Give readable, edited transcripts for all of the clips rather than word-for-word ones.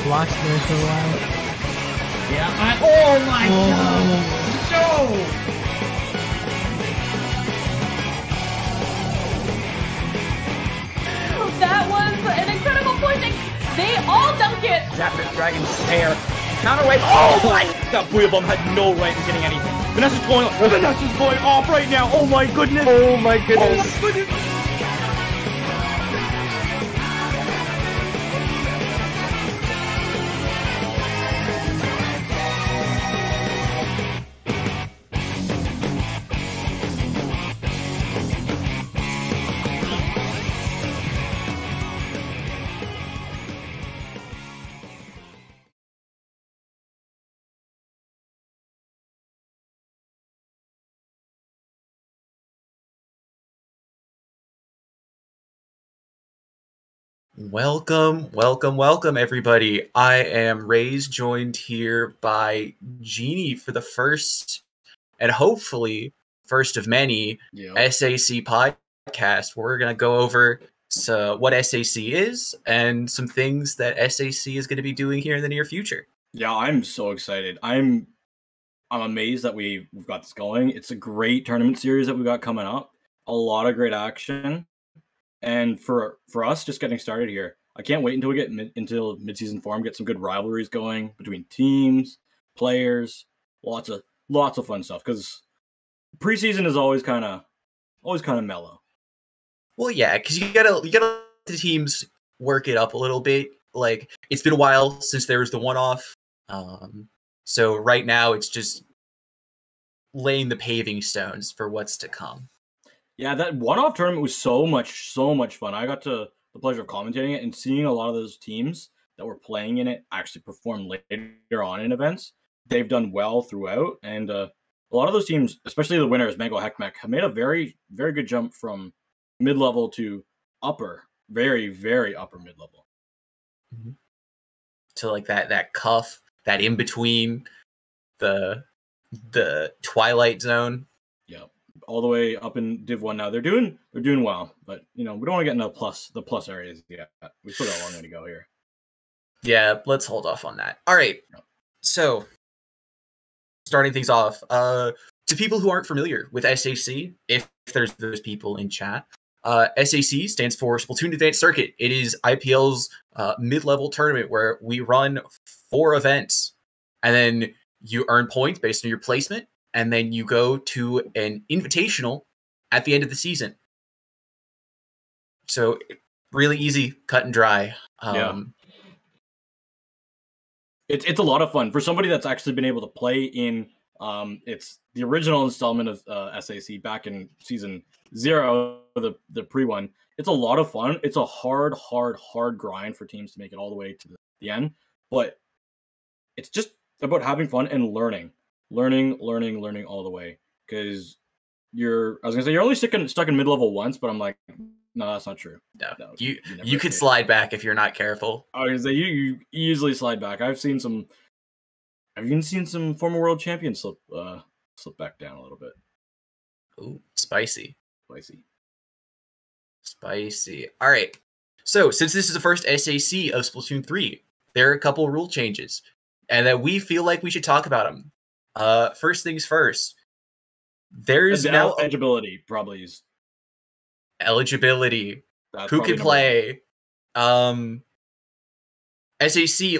blocks there for a while. Yeah, oh my god! No! That was an incredible point. They all dunk it. Rapid Dragon's hair. Counterweight. Oh my! That Booyah Bomb had no right in getting anything. Vanessa's going off right now. Oh my goodness. Oh my goodness. Oh my goodness. Welcome, everybody. I am Ray's, joined here by Jeannie for the first, and hopefully first of many, SAC Podcast. We're going to go over what SAC is and some things that SAC is going to be doing here in the near future. Yeah, I'm so excited. I'm amazed that we've got this going. It's a great tournament series that we got coming up. A lot of great action. And for us, just getting started here, I can't wait until we get until mid-season form, get some good rivalries going between teams, players, lots of fun stuff. Because preseason is always kind of mellow. Well, yeah, because you gotta let the teams work it up a little bit. Like, it's been a while since there was the one-off, so right now it's just laying the paving stones for what's to come. Yeah, that one-off tournament was so much fun. I got the pleasure of commentating it and seeing a lot of those teams that were playing in it actually perform later on in events. They've done well throughout, and a lot of those teams, especially the winners, Mango Heckmech, have made a very, very good jump from mid-level to very, very upper mid-level. Mm-hmm. To like that cuff, that in-between, the Twilight Zone. Yeah. All the way up in Div 1 now. They're doing well, but we don't want to get into the plus areas yet. We still got a long way to go here. Yeah, let's hold off on that. All right. So, starting things off, to people who aren't familiar with SAC, if there's those people in chat, SAC stands for Splatoon Advanced Circuit. It is IPL's mid-level tournament where we run 4 events, and then you earn points based on your placement. And then you go to an invitational at the end of the season. So really easy, cut and dry. Yeah. It's a lot of fun for somebody that's actually been able to play in. It's the original installment of SAC back in season 0, the pre one. It's a lot of fun. It's a hard grind for teams to make it all the way to the end. But it's just about having fun and learning all the way, because you're only stuck in mid-level once, but I'm like, no, that's not true. No, you could slide back if you're not careful. I was gonna say you easily slide back. I've even seen some former world champions slip back down a little bit. Ooh, spicy. All right, so since this is the first SAC of Splatoon 3, there are a couple rule changes, and that we feel like we should talk about them. First things first, there's now eligibility. Probably is eligibility. Who can play? SAC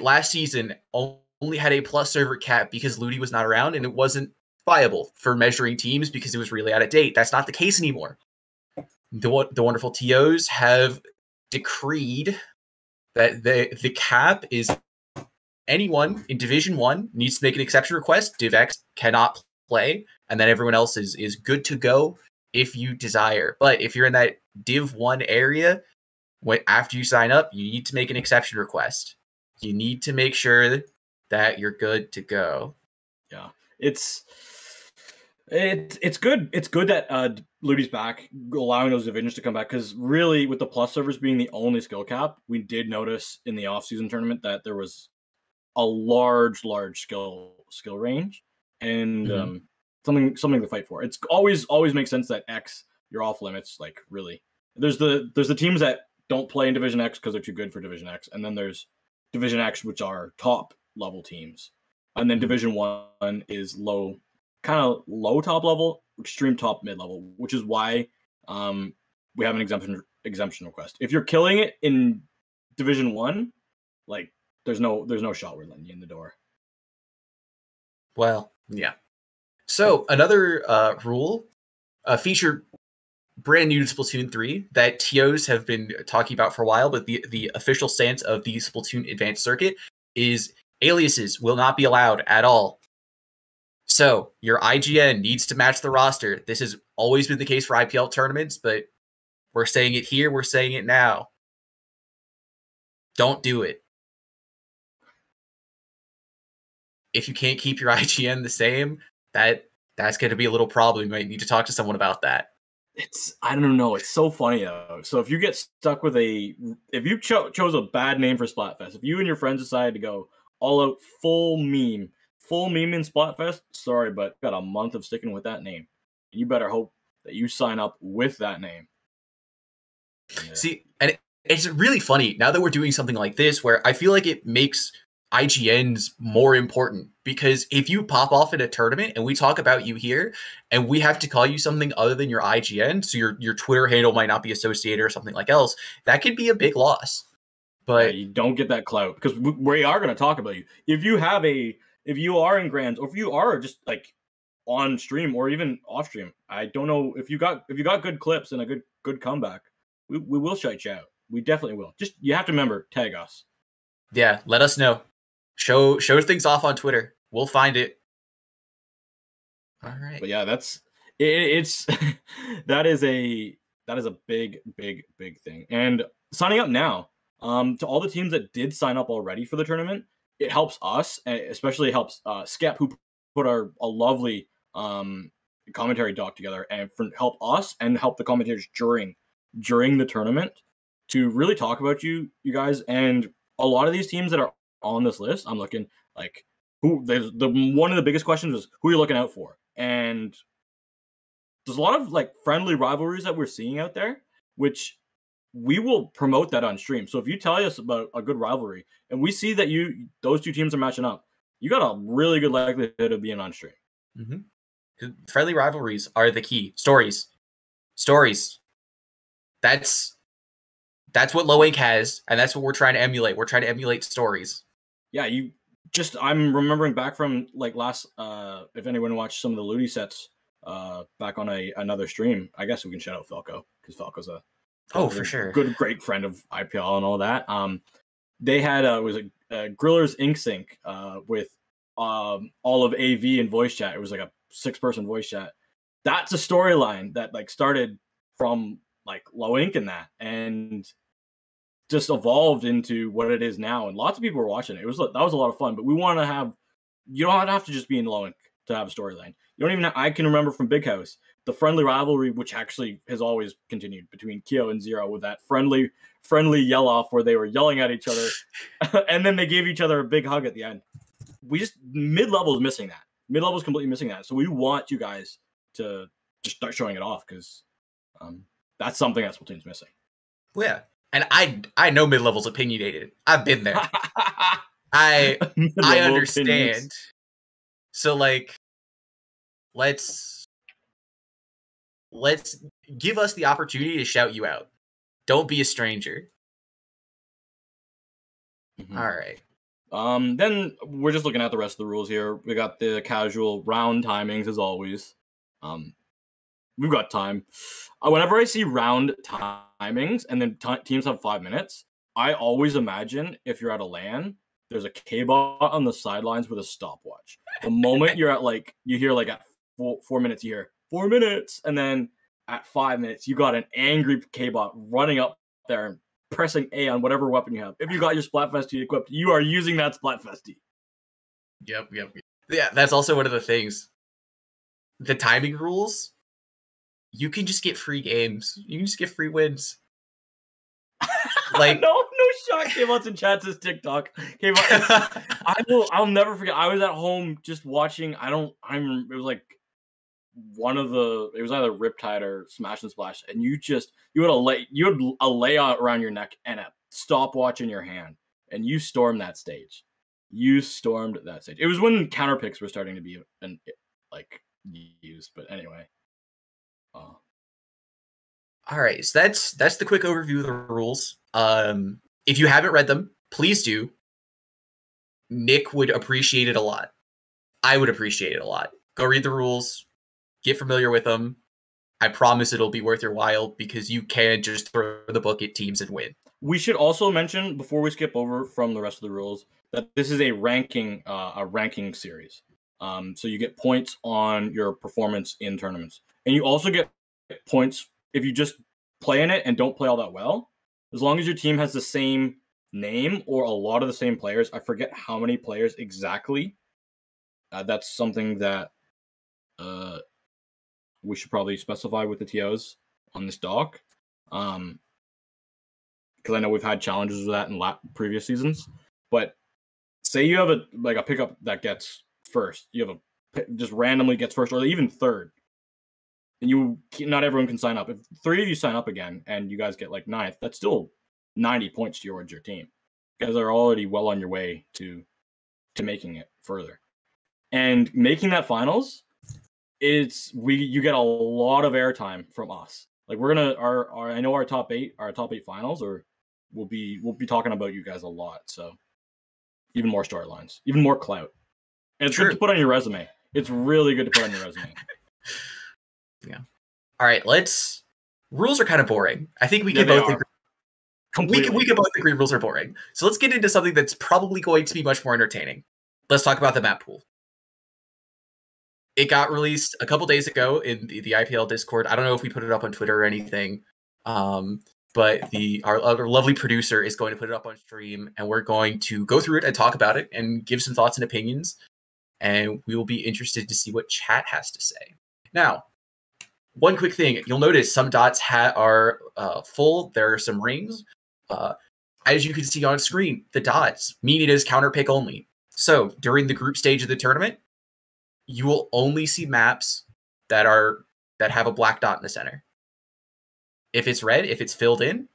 last season only had a plus server cap because Ludi was not around, and it wasn't viable for measuring teams because it was really out of date. That's not the case anymore. The wonderful TOs have decreed that the cap is anyone in Division 1 needs to make an exception request. Div X cannot play, and then everyone else is good to go if you desire. But if you're in that Div 1 area, after you sign up, you need to make an exception request. You need to make sure that you're good to go. Yeah, it's good. It's good that Ludi's back, allowing those divisions to come back, because really, with the plus servers being the only skill cap, we did notice in the off-season tournament that there was a large skill range, and something to fight for. It's always makes sense that X, you're off limits. Like, really, there's the teams that don't play in Division X because they're too good for Division X, and then there's Division X, which are top level teams, and then Division 1 is low top level, extreme top mid level, which is why we have an exemption request. If you're killing it in Division 1, like there's no shot we're letting you in the door. Well, yeah. So another rule, feature brand new to Splatoon 3 that TOs have been talking about for a while, but the official stance of the Splatoon Advanced Circuit is aliases will not be allowed at all. So your IGN needs to match the roster. This has always been the case for IPL tournaments, but we're saying it here, we're saying it now. Don't do it. If you can't keep your IGN the same, that's going to be a little problem. You might need to talk to someone about that. I don't know. It's so funny though. So if you get stuck with if you chose a bad name for Splatfest, if you and your friends decided to go all out full meme in Splatfest, sorry, but got a month of sticking with that name. You better hope that you sign up with that name. Yeah. See, and it's really funny now that we're doing something like this, where I feel like it makes IGNs more important, because if you pop off at a tournament and we talk about you here and we have to call you something other than your IGN, so your Twitter handle might not be associated or something like else, that could be a big loss. But you don't get that clout, because we are going to talk about you. If you are in Grands, or if you are just like on stream or even off stream, I don't know if you got good clips and a good comeback, we will shout you out. We definitely will. Just you have to remember, tag us. Yeah, let us know. Show things off on Twitter. We'll find it. All right. But yeah, it's that is a big thing. And signing up now, to all the teams that did sign up already for the tournament, it helps us, and especially helps Skep, who put a lovely commentary doc together, and help us and help the commentators during the tournament to really talk about you guys. And a lot of these teams that are on this list, I'm looking like one of the biggest questions is who are you looking out for? And there's a lot of like friendly rivalries that we're seeing out there, which we will promote that on stream. So if you tell us about a good rivalry and we see that those two teams are matching up, you got a really good likelihood of being on stream. Mm-hmm. Friendly rivalries are the key. Stories. That's what Low Ink has, and that's what we're trying to emulate. We're trying to emulate stories. Yeah, I'm remembering back from like last, if anyone watched some of the Ludi sets back on another stream, I guess we can shout out Falco, because Falco's for sure, great friend of IPL and all that. They had was a Grillers Ink Sync with all of AV and voice chat. It was like a 6-person voice chat. That's a storyline that like started from like Low Ink and that, and just evolved into what it is now. And lots of people were watching it. That was a lot of fun. But we want to have, you don't have to just be in Low Ink to have a storyline. You don't even I can remember from Big House the friendly rivalry, which actually has always continued between Kyo and Zero, with that friendly yell off where they were yelling at each other and then they gave each other a big hug at the end. Mid-level is missing that. Mid-level is completely missing that. So we want you guys to just start showing it off, because that's something that Splatoon's missing. Well, yeah. And I know mid-level's opinionated. I've been there. I understand. Opinions. So like, let's give us the opportunity to shout you out. Don't be a stranger. Mm-hmm. All right. Then we're just looking at the rest of the rules here. We got the casual round timings as always. We've got time. Whenever I see round timings and then teams have 5 minutes, I always imagine if you're at a LAN, there's a K-bot on the sidelines with a stopwatch. The moment you're at you hear at 4 minutes, you hear 4 minutes. And then at 5 minutes, you got an angry K-bot running up there and pressing A on whatever weapon you have. If you got your Splatfesty equipped, you are using that Splatfesty. Yep. Yeah, that's also one of the things. The timing rules, you can just get free games. You can just get free wins. Like no shot. K-bot's in chat says TikTok. I'll never forget. I was at home just watching. It was like it was either Riptide or Smash and Splash, and you had a layout around your neck and a stopwatch in your hand. and you stormed that stage. You stormed that stage. It was when counter picks were starting to be used, but anyway. All right, so that's the quick overview of the rules. If you haven't read them, please do. Nick would appreciate it a lot. I would appreciate it a lot. Go read the rules, get familiar with them. I promise it'll be worth your while because you can just throw the book at teams and win. We should also mention before we skip over from the rest of the rules that this is a ranking series. So you get points on your performance in tournaments, and you also get points if you just play in it and don't play all that well. As long as your team has the same name or a lot of the same players. I forget how many players exactly. That's something that we should probably specify with the TOs on this doc. Because I know we've had challenges with that in previous seasons. But say you have a pickup that gets first. You have just randomly gets first or even third. And not everyone can sign up. If 3 of you sign up again and you guys get like 9th, that's still 90 points towards your team. You guys are already well on your way to making it further. And making that finals, you get a lot of airtime from us. Like we're gonna I know our top eight finals, or we'll be talking about you guys a lot. So even more storylines, even more clout. And it's good to put on your resume. It's really good to put on your resume. Yeah. All right, rules are kind of boring. I think we can both agree. We can both agree rules are boring. So let's get into something that's probably going to be much more entertaining. Let's talk about the map pool. It got released a couple days ago in the IPL Discord. I don't know if we put it up on Twitter or anything, but our lovely producer is going to put it up on stream, and we're going to go through it and talk about it and give some thoughts and opinions, and we will be interested to see what chat has to say. Now, one quick thing. You'll notice some dots are full. There are some rings. As you can see on screen, the dots mean it is counter pick only. So during the group stage of the tournament, you will only see maps that have a black dot in the center. If it's red, if it's filled in,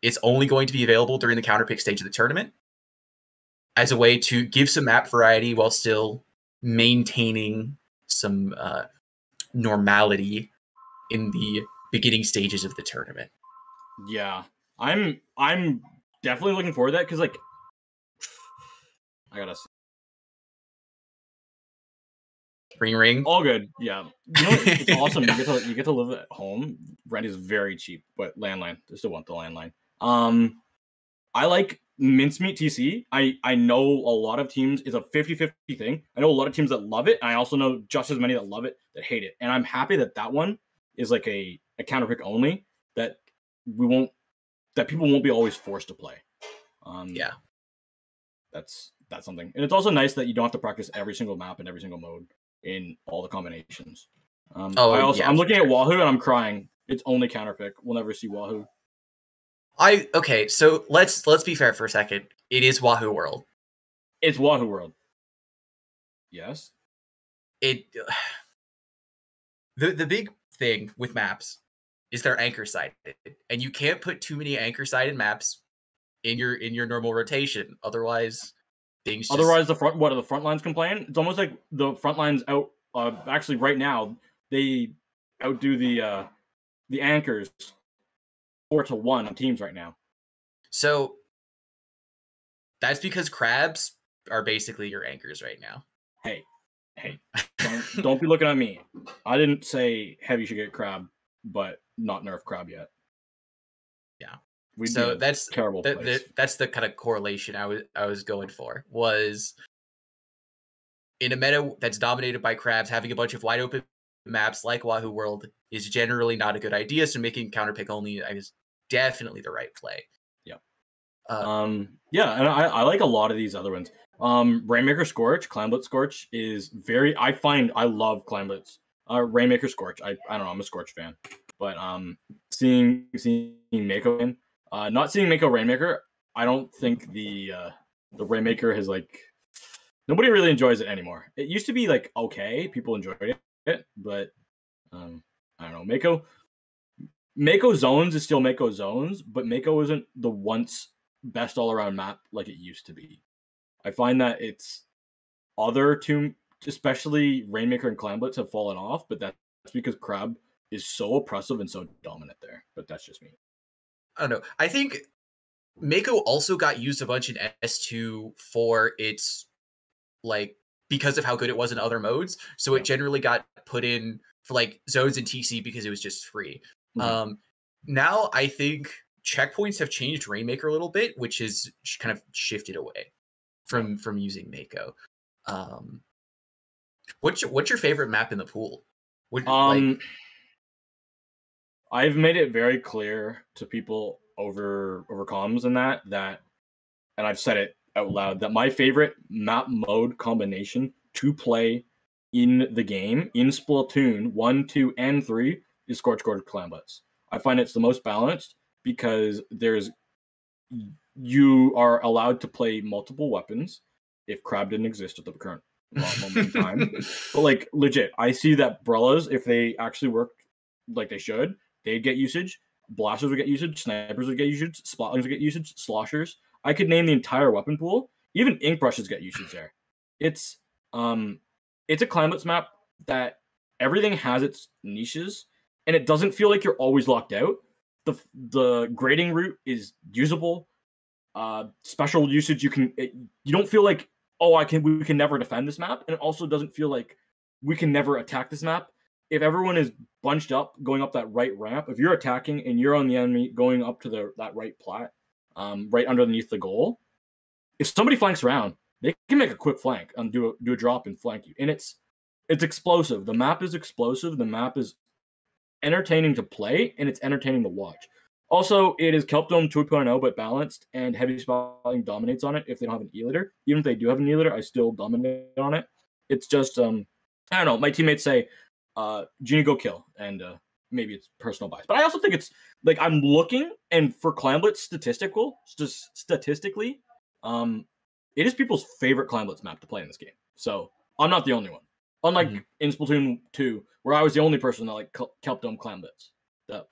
it's only going to be available during the counter pick stage of the tournament as a way to give some map variety while still maintaining some normality in the beginning stages of the tournament. Yeah, I'm definitely looking forward to that because I gotta ring. All good. Yeah, it's awesome. You get to live at home. Rent is very cheap, but landline. I still want the landline. I like Mincemeat TC. I know a lot of teams. It's a 50-50 thing. I know a lot of teams that love it. I also know just as many that love it that hate it. And I'm happy that one is like a counter pick only that people won't be always forced to play. Yeah, that's something. And it's also nice that you don't have to practice every single map and every single mode in all the combinations. I'm looking at Wahoo and I'm crying. It's only counter pick. We'll never see Wahoo. Okay, so let's be fair for a second. It is Wahoo World. It's Wahoo World. Yes. The big thing with maps is they're anchor sided, and you can't put too many anchor sided maps in your normal rotation. Otherwise, the front lines complain? It's almost like the front lines out. Actually, right now they outdo the anchors 4-1 on teams right now. So that's because crabs are basically your anchors right now. Hey, don't be looking at me. I didn't say heavy should get crab, but not nerf crab yet. Yeah. So that's terrible. That's the kind of correlation I was going for. Was in a meta that's dominated by crabs, having a bunch of wide open maps like Wahoo World is generally not a good idea. So making counter pick only is definitely the right play. Yeah. And I like a lot of these other ones. Rainmaker Scorch, Clamblitz Scorch is I love Clamblitz. Rainmaker Scorch. I don't know, I'm a Scorch fan. But seeing Mako in, not seeing Mako Rainmaker, I don't think the Rainmaker has nobody really enjoys it anymore. It used to be okay, people enjoyed it, but I don't know. Mako Zones is still Mako Zones, but Mako isn't the once best all-around map like it used to be. I find that it's other two, especially Rainmaker and Clam Blitz, have fallen off, but that's because Crab is so oppressive and so dominant there. But that's just me. I don't know. I think Mako also got used a bunch in S2 for its, like, because of how good it was in other modes. So it generally got put in for like zones and TC because it was just free. Now I think checkpoints have changed Rainmaker a little bit, which is kind of shifted away from using Mako. What's your favorite map in the pool? I've made it very clear to people over comms and that, and I've said it out loud, that my favorite map mode combination to play in the game in Splatoon 1, 2, and 3 is Scorch Gorge Clam Blitz. I find it's the most balanced because you are allowed to play multiple weapons if Crab didn't exist at the current moment in time. But like legit, I see that Brellas, if they actually worked like they should, they'd get usage. Blasters would get usage. Snipers would get usage. Spotlings would get usage. Sloshers. I could name the entire weapon pool. Even ink brushes get usage there. It's a Clam Blitz map that everything has its niches, and it doesn't feel like you're always locked out. The grading route is usable. Special usage, you don't feel like, oh, we can never defend this map, and it also doesn't feel like we can never attack this map. If everyone is bunched up going up that right ramp, if you're attacking and you're on the enemy going up to that right plat, right underneath the goal, if somebody flanks around, they can make a quick flank and do a drop and flank you, and it's explosive. The map is explosive. The map is entertaining to play, and it's entertaining to watch. Also, it is Kelp Dome 2.0, but balanced, and Heavy Spotting dominates on it if they don't have an E-Litter. Even if they do have an E-Litter, I still dominate on it. It's just, I don't know, my teammates say, Genie, go kill, and maybe it's personal bias. But I also think it's, like, I'm looking, and for Clam Blitz statistically, it is people's favorite Clam Blitz map to play in this game. So, I'm not the only one. Unlike in Splatoon 2, where I was the only person that like Kelp Dome Clam Blitz.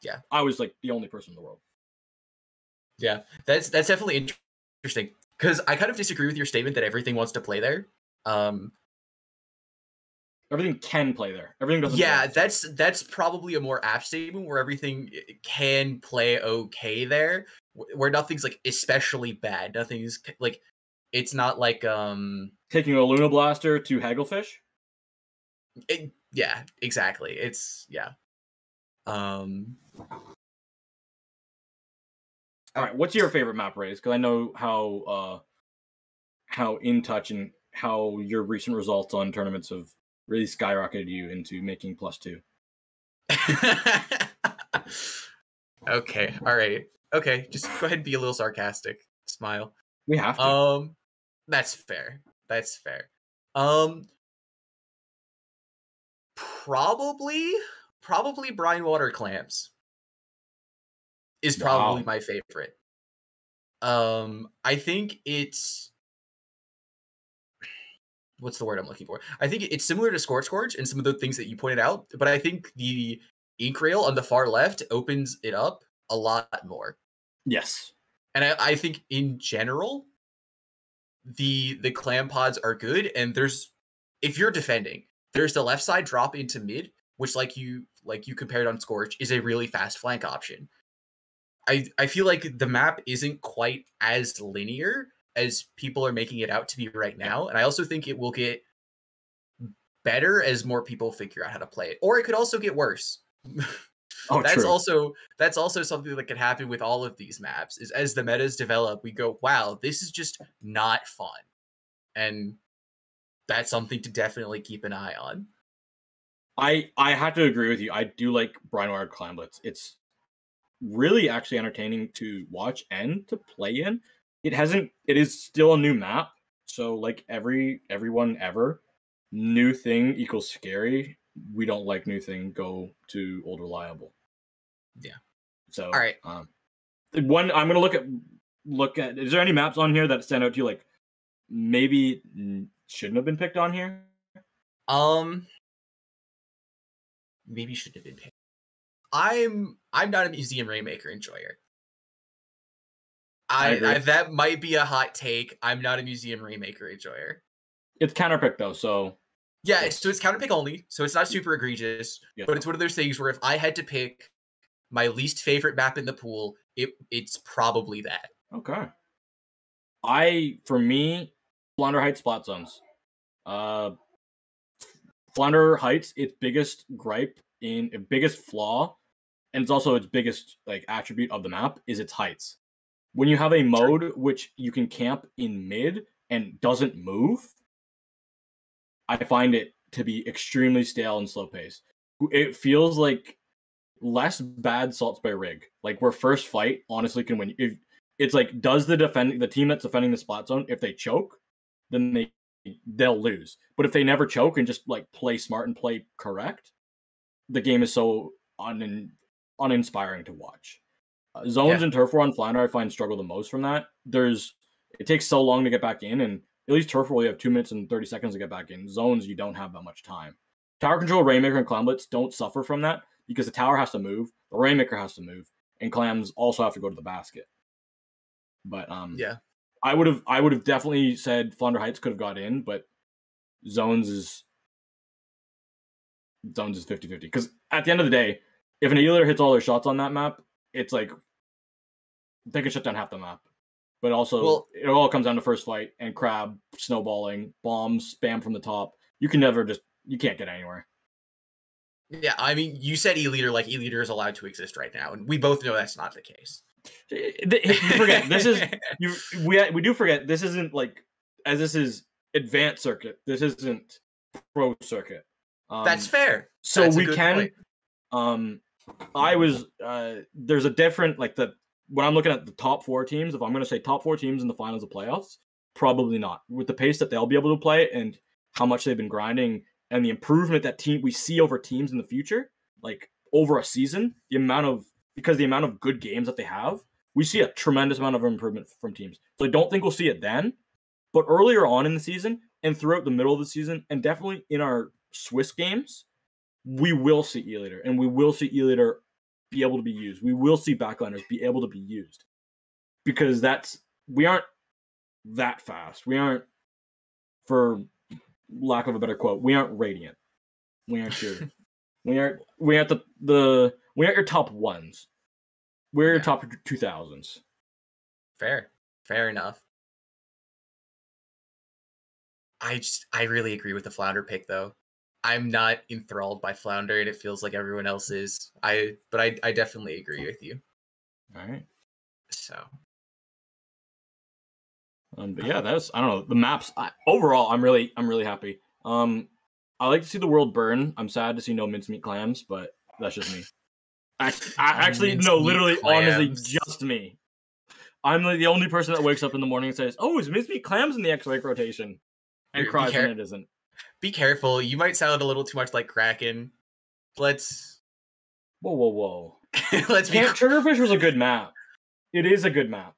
Yeah, I was like the only person in the world. Yeah, that's definitely interesting, because I kind of disagree with your statement that everything wants to play there. Everything can play there. Everything doesn't. Yeah, that's probably a more apt statement, where everything can play okay there, where nothing's like especially bad. Nothing's like, it's not like taking a Luna Blaster to Hagglefish. Yeah, exactly. It's All right, what's your favorite map, Raze? Because I know how in touch and how your recent results on tournaments have really skyrocketed you into making +2. Okay, all right. Okay, just go ahead and be a little sarcastic. Smile. We have to. That's fair. That's fair. Probably brine water clamps is probably my favorite. I think it's, what's the word I'm looking for? I think it's similar to Scorch Gorge and some of the things that you pointed out, but I think the ink rail on the far left opens it up a lot more. Yes. And I think in general, the clam pods are good, and if you're defending, there's the left side drop into mid, which like you compared on Scorch, is a really fast flank option. I feel like the map isn't quite as linear as people are making it out to be right now, and I also think it will get better as more people figure out how to play it, or it could also get worse. That's also something that could happen with all of these maps, is as the metas develop, we go, wow, this is just not fun, and that's something to definitely keep an eye on. I have to agree with you. I do like Brine Wired Clam Blitz. It's really actually entertaining to watch and to play in. It is still a new map, so like everyone ever, new thing equals scary. We don't like new thing, go to old reliable. Yeah. So all right. One I'm gonna look at. Is there any maps on here that stand out to you, like maybe shouldn't have been picked on here? Maybe shouldn't have been picked. I'm not a Museum Rainmaker enjoyer. agree. That might be a hot take. I'm not a museum remaker enjoyer. It's counterpick though, so yeah. So it's counterpick only, so it's not super egregious. Yeah. But it's one of those things where if I had to pick my least favorite map in the pool, it's probably that. Okay. For me, Flounder Heights Splat Zones. Flounder Heights, its biggest biggest flaw, and it's also its biggest attribute of the map is its heights. When you have a mode which you can camp in mid and doesn't move, I find it to be extremely stale and slow paced. It feels like less bad Salt Spray rig, where first fight honestly can win. If it's does the team that's defending the splat zone, if they choke, then they'll lose. But if they never choke and just play smart and play correct, the game is so uninspiring to watch. Zones and Turf War on Flounder I find struggle the most from that. It takes so long to get back in, and at least Turf War you have 2 minutes and 30 seconds to get back in. Zones you don't have that much time. Tower Control, Rainmaker, and Clamblitz don't suffer from that because the tower has to move, the Rainmaker has to move, and Clams also have to go to the basket. But I would have definitely said Flounder Heights could have got in, but Zones is 50-50. Because at the end of the day, if an Ealer hits all their shots on that map, it's they can shut down half the map. But also, it all comes down to first fight and crab, snowballing, bombs, spam from the top. You can't get anywhere. Yeah, I mean, you said E-Leader like E-Leader is allowed to exist right now, and we both know that's not the case. You forget, this is... we do forget, this isn't as this is advanced circuit. This isn't pro circuit. That's fair. So that's we can... there's a different when I'm looking at the top 4 teams, if I'm going to say top 4 teams in the finals of playoffs, probably not. With the pace that they'll be able to play and how much they've been grinding and the improvement that we see over teams in the future, over a season, the amount of good games that they have, we see a tremendous amount of improvement from teams. So I don't think we'll see it then, but earlier on in the season and throughout the middle of the season and definitely in our Swiss games, we will see E-Leader, and we will see E-Leader be able to be used. We will see backliners be able to be used. Because we aren't that fast. We aren't, for lack of a better quote, we aren't Radiant. We aren't sure. we aren't your top ones. We're your top 2000s. Fair enough. I really agree with the Flounder pick though. I'm not enthralled by Flounder, and it feels like everyone else is. But I definitely agree with you. All right. So. But yeah, I don't know, the maps. Overall, I'm really happy. I like to see the world burn. I'm sad to see no mincemeat clams, but that's just me. Actually, no, literally, honestly, just me. I'm the only person that wakes up in the morning and says, "Oh, is mincemeat clams in the X-Wake rotation?" and cries when it isn't. Be careful. You might sound a little too much like Kraken. Let's... Whoa. Let's be... Triggerfish was a good map. It is a good map.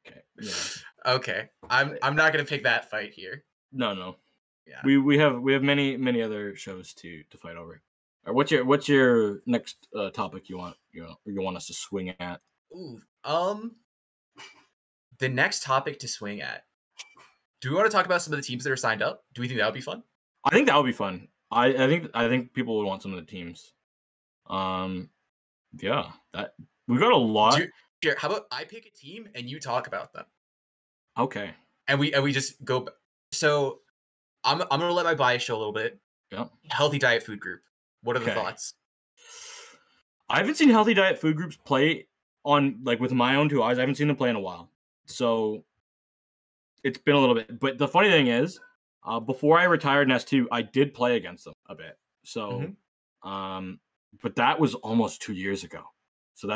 Okay. Yeah. Okay. I'm not gonna pick that fight here. No. Yeah. We have many other shows to fight over. What's your next topic you want us to swing at? Ooh. The next topic to swing at. Do we want to talk about some of the teams that are signed up? Do we think that would be fun? I think that would be fun. I think people would want some of the teams. Yeah, that we got a lot. Here, how about I pick a team and you talk about them? Okay. And we just go. So I'm gonna let my bias show a little bit. Yeah. Healthy Diet Food Group. What are the thoughts? I haven't seen Healthy Diet Food Groups play on with my own 2 eyes. I haven't seen them play in a while. So it's been a little bit. But the funny thing is, before I retired in S2, I did play against them a bit. So, but that was almost 2 years ago. So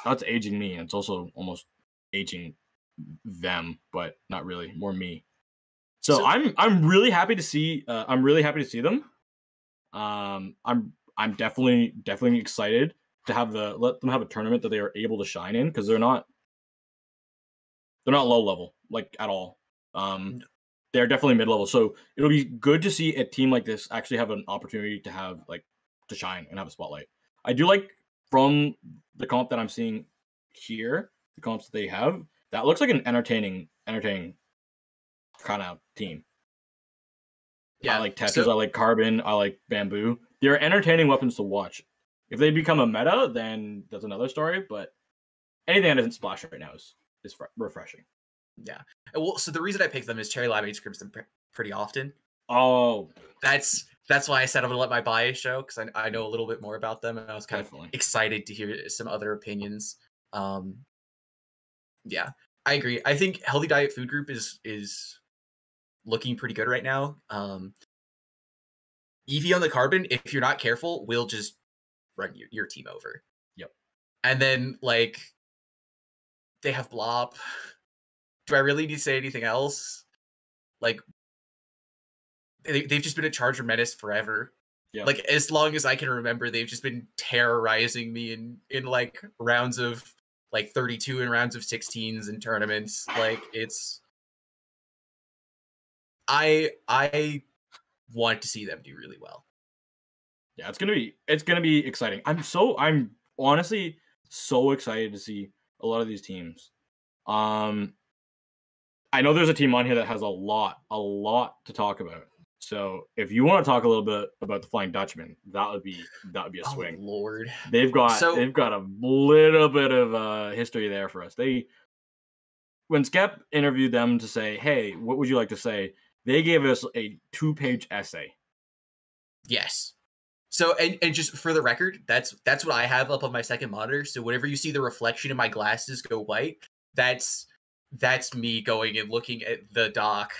that's aging me, and it's also almost aging them, but not really, more me. So I'm really happy to see. I'm really happy to see them. I'm definitely excited to let them have a tournament that they are able to shine in, because they're not low level at all. They're definitely mid level. So it'll be good to see a team like this actually have an opportunity to have to shine and have a spotlight. I do like from the comp that I'm seeing here, the comps that they have, that looks like an entertaining kind of team. Yeah, I like Tetris, I like Carbon, I like Bamboo. They're entertaining weapons to watch. If they become a meta, then that's another story. But anything that isn't Splash right now is refreshing. Yeah. Well, so the reason I picked them is Cherry Lemonade scrims them pretty often. Oh, that's why I said I'm gonna let my bias show, because I know a little bit more about them, and I was kind of excited to hear some other opinions. Yeah, I agree. I think Healthy Diet Food Group is looking pretty good right now. Eevee on the Carbon, if you're not careful, will just run your team over. Yep. And then like they have Blop. Do I really need to say anything else? Like they've just been a Charger menace forever. Yeah. Like as long as I can remember, they've just been terrorizing me in like rounds of like 32 and rounds of 16s and tournaments. Like it's I want to see them do really well. Yeah, it's gonna be exciting. I'm honestly so excited to see a lot of these teams. I know there's a team on here that has a lot to talk about. So if you want to talk a little bit about the Flying Dutchman, that would be a swing. Oh, Lord, they've got a little bit of history there for us. When Skep interviewed them to say, "Hey, what would you like to say?" They gave us a 2-page essay. Yes. So and just for the record, that's what I have up on my second monitor. So whenever you see the reflection in my glasses go white, that's me going and looking at the doc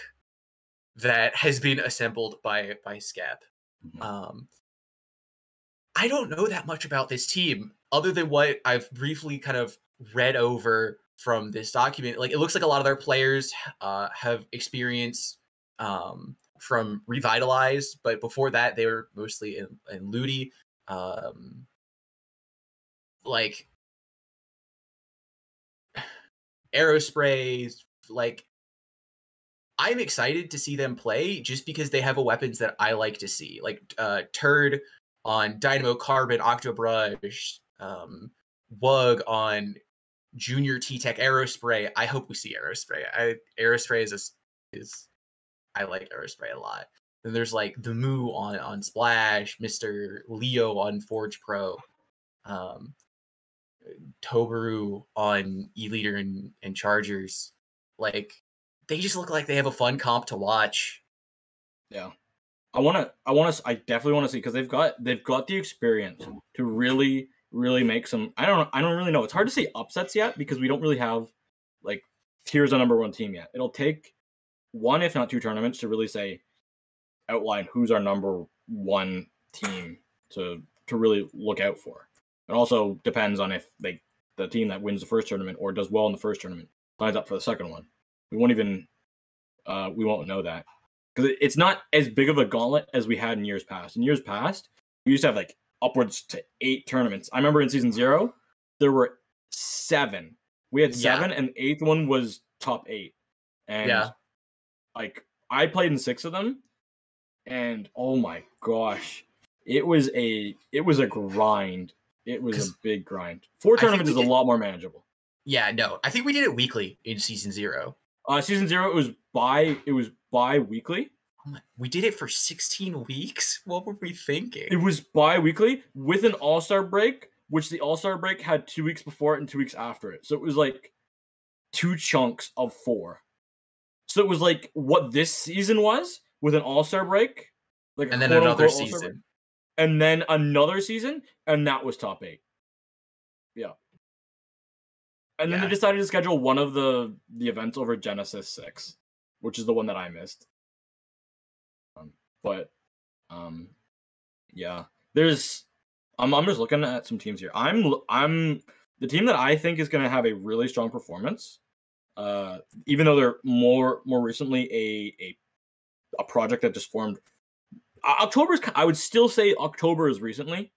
that has been assembled by Skep. Mm-hmm. I don't know that much about this team other than what I've briefly kind of read over from this document. Like it looks like a lot of their players have experience from Revitalized, but before that they were mostly in Ludi. Like Aerosprays, like I'm excited to see them play just because they have a weapons that I like to see. Like Turd on Dynamo Carbon, Octobrush, Wug on Junior T-Tech Aerospray. I hope we see Aerospray. Aerospray is I like Aerospray a lot. Then there's like the Moo on Splash, Mr. Leo on Forge Pro, Tobaru on E-Leader and Chargers. Like they just look like they have a fun comp to watch. Yeah. I definitely want to see, because they've got the experience to really make some. I don't really know. It's hard to say upsets yet because we don't really have like here's a number one team yet. It'll take one, if not two tournaments to really outline who's our number one team to really look out for. It also depends on if the team that wins the first tournament or does well in the first tournament signs up for the second one. We won't know that, because it's not as big of a gauntlet as we had in years past. In years past, we used to have like upwards to 8 tournaments. I remember in season 0, there were 7. We had 7, and the 8th one was top 8. And like I played in 6 of them, and oh my gosh, it was a grind. It was a big grind. 4 tournaments is a lot more manageable. Yeah, no, I think we did it weekly in season 0. Season 0, it was bi-weekly. We did it for 16 weeks? What were we thinking? It was bi-weekly with an all-star break, which the all-star break had 2 weeks before it and 2 weeks after it. So it was like 2 chunks of 4. So it was like what this season was with an all-star break. And then another season. And then another season, and that was top 8. Yeah. And then they decided to schedule one of the events over Genesis 6, which is the one that I missed. Yeah. I'm just looking at some teams here. I'm the team that I think is going to have a really strong performance. Even though they're more recently a project that just formed. I would still say October is recently,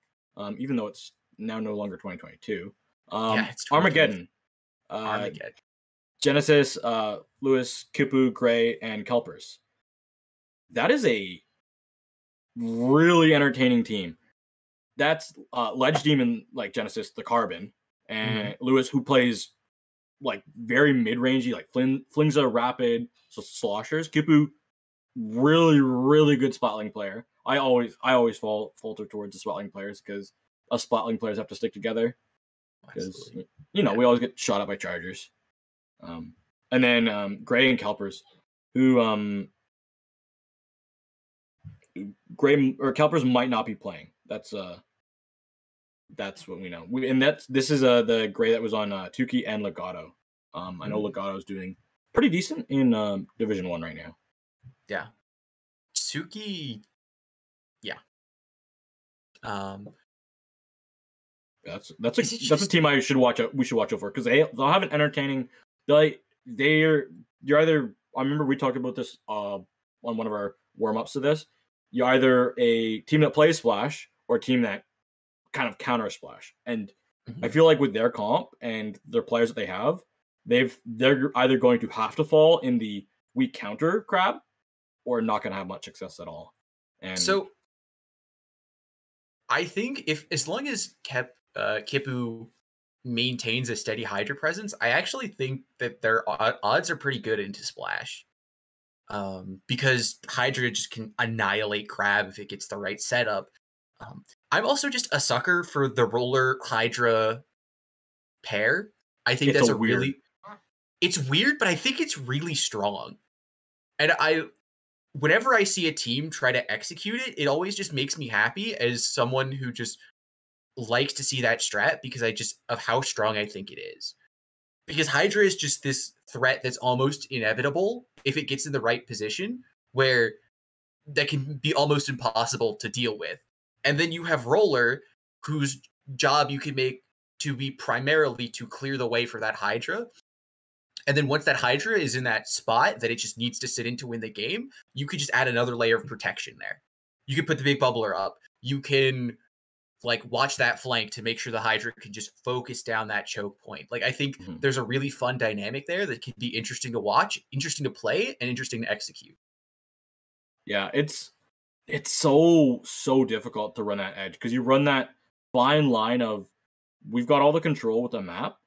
even though it's now no longer 2022. It's Armageddon. Genesis, Lewis, Kipu, Gray, and Kelpers. That is a really entertaining team. That's Ledge Demon, like Genesis, the Carbon, and Lewis, who plays like very mid-rangey, like flings a rapid, so sloshers. Kipu, really, really good spotling player. I always falter towards the spotling players because us spotling players have to stick together. Because we always get shot up by chargers. And then Gray and Kelpers, who Kelpers might not be playing. That's what we know. This is the Gray that was on Tukey and Legato. I know Legato's doing pretty decent in Division 1 right now. Yeah. Suki, yeah. That's a team I should watch out. We should watch out for because they'll have an entertaining. You're either. I remember we talked about this on one of our warm ups to this. You're either a team that plays Splash or a team that kind of counter Splash. And I feel like with their comp and their players that they have, they're either going to have to fall in the we counter crab or not going to have much success at all. And so I think as long as Kipu maintains a steady Hydra presence, I actually think that their odds are pretty good into Splash. Because Hydra just can annihilate Crab if it gets the right setup. I'm also just a sucker for the Roller Hydra pair. I think that's it's weird, but I think it's really strong. And whenever I see a team try to execute it, it always just makes me happy as someone who just likes to see that strat because of how strong I think it is. Because Hydra is just this threat that's almost inevitable if it gets in the right position, where that can be almost impossible to deal with. And then you have Roller, whose job you can make to be primarily to clear the way for that Hydra. And then once that Hydra is in that spot that it just needs to sit in to win the game, you could just add another layer of protection there. You could put the big bubbler up. You can watch that flank to make sure the Hydra can just focus down that choke point. I think there's a really fun dynamic there that can be interesting to watch, interesting to play, and interesting to execute. Yeah, it's so difficult to run that edge because you run that fine line of we've got all the control with the map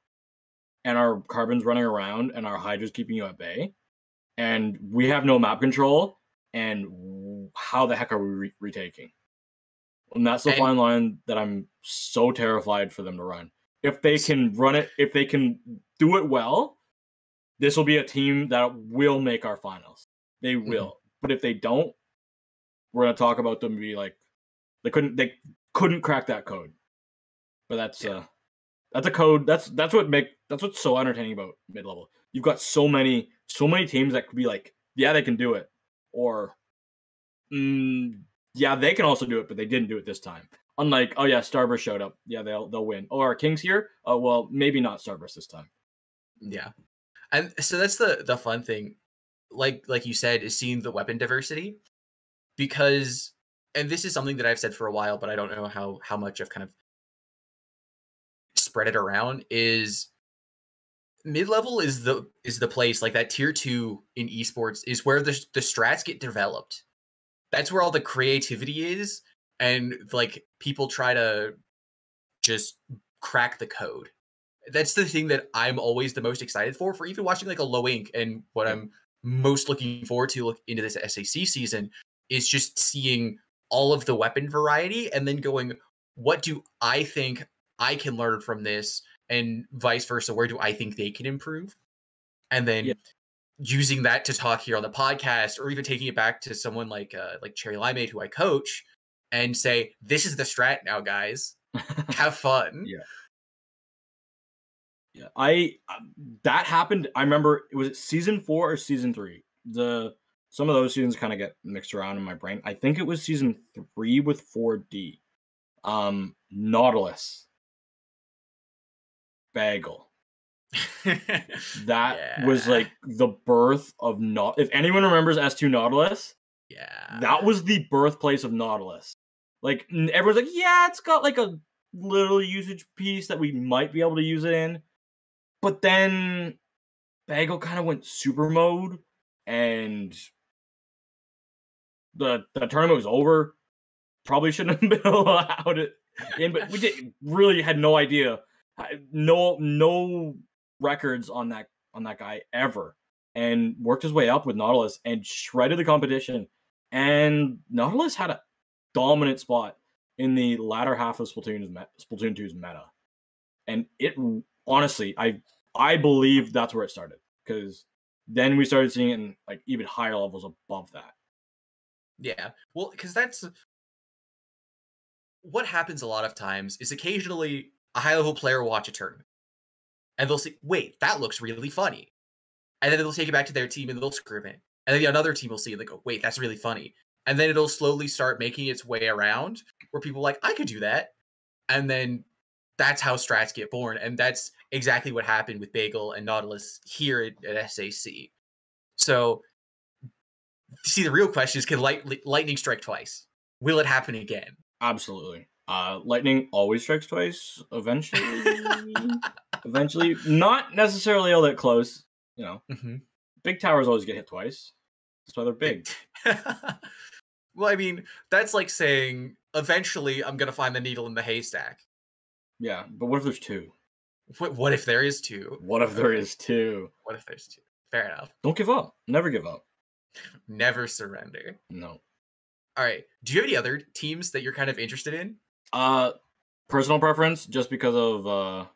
and our Carbon's running around and our Hydra's keeping you at bay and we have no map control and how the heck are we retaking? And that's the fine line that I'm so terrified for them to run. If they can run it, if they can do it well, this will be a team that will make our finals. They will. But if they don't, we're gonna talk about them be like they couldn't crack that code. But that's a code. That's what's so entertaining about mid level. You've got so many teams that could be like, yeah, they can do it, or yeah, they can also do it, but they didn't do it this time. Unlike, oh yeah, Starburst showed up. Yeah, they'll win. Oh, our King's here. Oh well, maybe not Starburst this time. Yeah, and so that's the fun thing, like you said, is seeing the weapon diversity, because, and this is something that I've said for a while, but I don't know how much I've kind of spread it around. Is mid level is the place, like that tier 2 in esports is where the strats get developed. That's where all the creativity is, and people try to just crack the code. That's the thing that I'm always the most excited for even watching a low ink. And what I'm most looking forward to look into this SAC season is just seeing all of the weapon variety and then going, what do I think I can learn from this, and vice versa, where do I think they can improve? And then using that to talk here on the podcast, or even taking it back to someone like Cherry Limeade, who I coach, and say, this is the strat now, guys. Have fun. Yeah. That happened. I remember, was it season 4 or season 3? Some of those seasons kind of get mixed around in my brain. I think it was season 3 with 4D. Nautilus. Bagel. That was the birth of if anyone remembers S2 Nautilus, that was the birthplace of Nautilus. Everyone's like, yeah, it's got a little usage piece that we might be able to use it in, but then Bagel kind of went super mode and the tournament was over. Probably shouldn't have been allowed it in, but we really had no idea no records on that guy ever, and worked his way up with Nautilus and shredded the competition. And Nautilus had a dominant spot in the latter half of Splatoon 2's meta, and it honestly, I believe that's where it started, because then we started seeing it in like even higher levels above that. Yeah, well, because that's what happens a lot of times. Is occasionally a high level player will watch a tournament, and they'll say, "Wait, that looks really funny," and then they'll take it back to their team and they'll scrim it, and then another team will see it and they go, "Wait, that's really funny," and then it'll slowly start making its way around where people are like, "I could do that," and then that's how strats get born, and that's exactly what happened with Bagel and Nautilus here at SAC. So, see, the real question is, can lightning strike twice? Will it happen again? Absolutely. Lightning always strikes twice. Eventually, eventually, not necessarily all that close. You know, big towers always get hit twice. That's why they're big. Well, I mean, that's like saying eventually I'm gonna find the needle in the haystack. Yeah, but what if there's two? What if there is two? What if there is two? What if there's two? Fair enough. Don't give up. Never give up. Never surrender. No. All right. Do you have any other teams that you're kind of interested in? Personal preference, just because of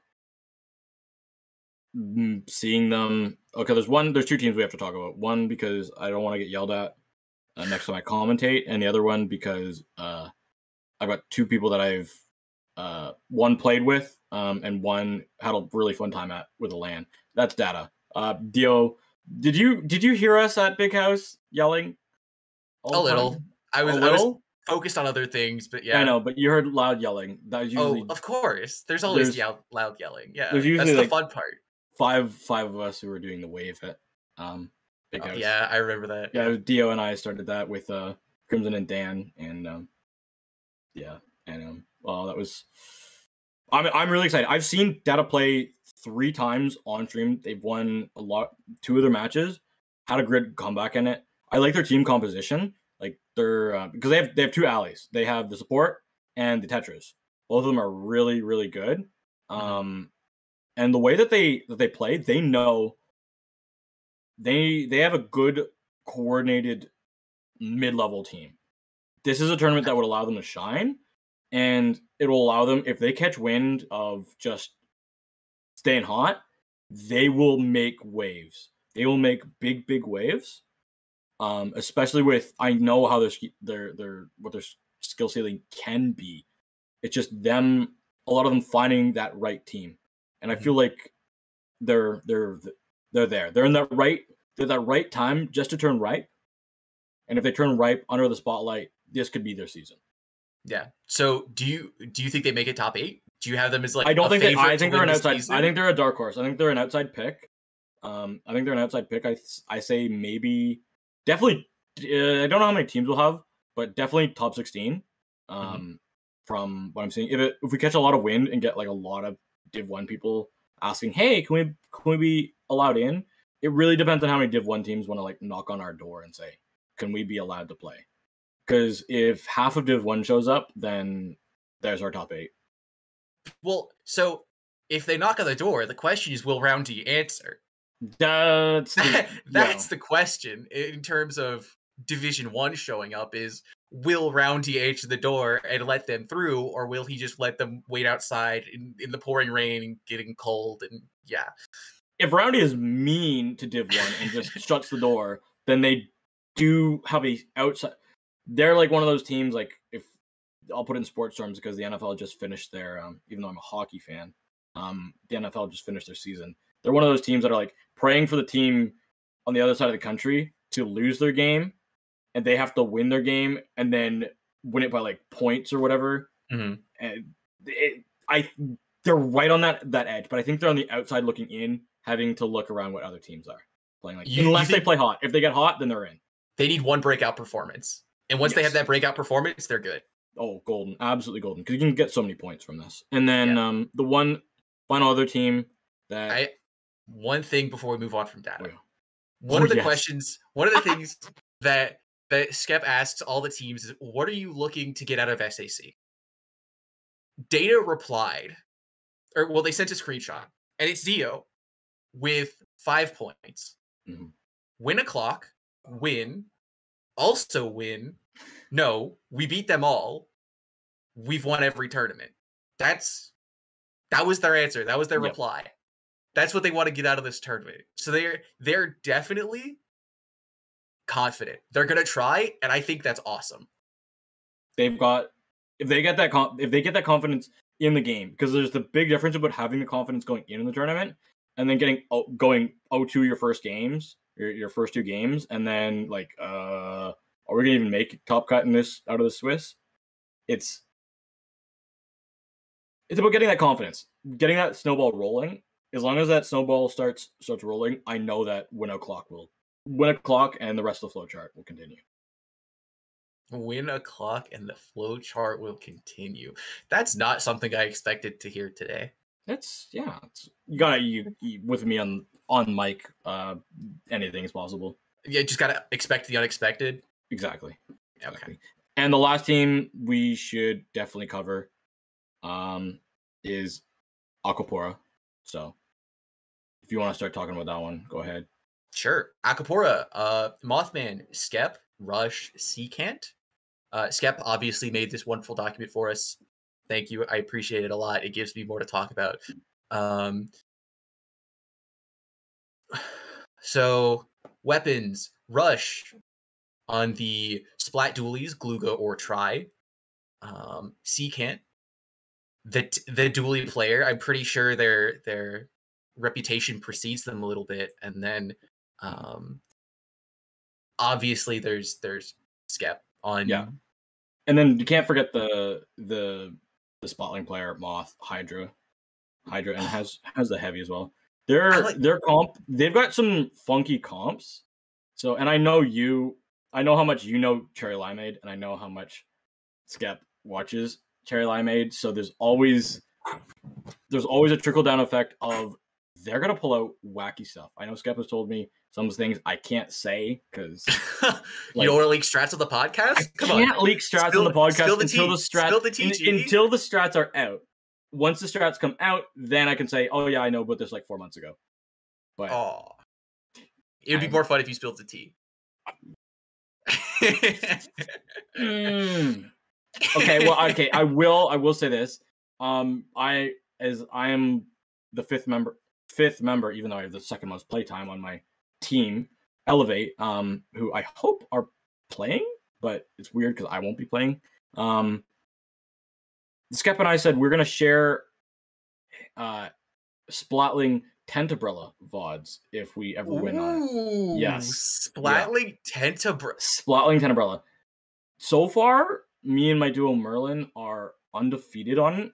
seeing them. Okay, there's two teams we have to talk about. One, because I don't want to get yelled at next time I commentate, and the other one because I've got two people that I've one played with, and one had a really fun time with a LAN. That's Data. Dio, did you hear us at Big House yelling? A little. I was focused on other things, but yeah. I know, but you heard loud yelling. That was usually. Oh, of course. There's always loud yelling. Yeah, there's usually that's the like fun part. Five of us who were doing the wave at Big House. Yeah, I remember that. Yeah, Dio and I started that with Crimson and Dan, and well, that was. I'm really excited. I've seen Data play 3 times on stream. They've won 2 of their matches, had a good comeback in it. I like their team composition. Like they're because they have 2 allies. They have the support and the Tetras. Both of them are really, really good. And the way that they play, they know they have a good coordinated mid-level team. This is a tournament that would allow them to shine, and it will allow them, if they catch wind of just staying hot, they will make waves. They will make big waves. Especially with, I know how their what their skill ceiling can be. It's just them, a lot of them finding that right team, and I feel like they're there. They're in that right time just to turn ripe, and if they turn ripe under the spotlight, this could be their season. Yeah. So do you think they make it top 8? Do you have them as like? I don't think they. I think they're an outside. Season? I think they're a dark horse. I think they're an outside pick. I think they're an outside pick. I say maybe. Definitely, I don't know how many teams we'll have, but definitely top 16. From what I'm seeing, if we catch a lot of wind and get like a lot of Div 1 people asking, "Hey, can we be allowed in?" It really depends on how many Div 1 teams want to like knock on our door and say, "Can we be allowed to play?" Because if half of Div 1 shows up, then there's our top 8. Well, so if they knock on the door, the question is, will Round D answer? That's the question in terms of Division 1 showing up is, will Round D answer the door and let them through, or will he just let them wait outside in the pouring rain and getting cold? And yeah. If Round D is mean to Div 1 and just shuts the door, then they do have a outside. They're like one of those teams, like, if I'll put it in sports terms because the NFL just finished their, even though I'm a hockey fan, the NFL just finished their season. They're one of those teams that are like praying for the team on the other side of the country to lose their game, and they have to win their game and then win it by like points or whatever. And they're right on that edge, but I think they're on the outside looking in, having to look around what other teams are playing like. Unless they play hot. If they get hot, then they're in. They need one breakout performance, and once they have that breakout performance, they're good. Oh, golden, absolutely golden, because you can get so many points from this. And then the one final other team that one thing before we move on from Data. One of the questions, one of the things that Skep asks all the teams is, what are you looking to get out of SAC? Data replied, or well, they sent a screenshot, and it's Dio with 5 points. Mhm. Win a clock, win, also win. No, we beat them all. We've won every tournament. That was their answer. That was their reply. That's what they want to get out of this tournament. So they're definitely confident. They're gonna try, and I think that's awesome. They've got if they get that confidence in the game, because there's the big difference about having the confidence going in the tournament and then going 0-2 your first games, your first 2 games, and then like are we gonna even make top cut in this out of the Swiss? It's about getting that confidence, getting that snowball rolling. As long as that snowball starts rolling, I know that win a clock and the rest of the flowchart will continue. Win a clock and the flow chart will continue. That's not something I expected to hear today. You with me on mic. Anything is possible. Yeah, just gotta expect the unexpected. Exactly. Okay. And the last team we should definitely cover is Acapora. So if you want to start talking about that one, go ahead. Sure. Acapora, Mothman, Skep, Rush, Seacant. Skep obviously made this wonderful document for us. Thank you. I appreciate it a lot. It gives me more to talk about. So weapons, Rush on the Splat Dualies, Gluga or Try. Seacant, the dually player. I'm pretty sure their reputation precedes them a little bit, and then obviously there's Skep on. Yeah, and then you can't forget the Spotling player Moth Hydra, and has the heavy as well. Their comp, they've got some funky comps. So, and I know how much you know Cherry Limeade, and I know how much Skep watches Cherry Limeade. So there's always a trickle down effect of they're gonna pull out wacky stuff. I know Skep has told me some things I can't say because you don't want to leak strats on the podcast. I can't leak strats on the podcast until the strats are out. Once the strats come out, then I can say, "Oh yeah, I know about this like 4 months ago." But it'd be more fun if you spilled the tea. Okay, I will say this. I am the fifth member, even though I have the second most playtime on my team, Elevate, who I hope are playing, but it's weird because I won't be playing. Skep and I said we're gonna share Splatling Tentabrella VODs if we ever win on it. Yes. Splatling Tentabrella. Splatling Tentabrella. So far, me and my duo Merlin are undefeated on it.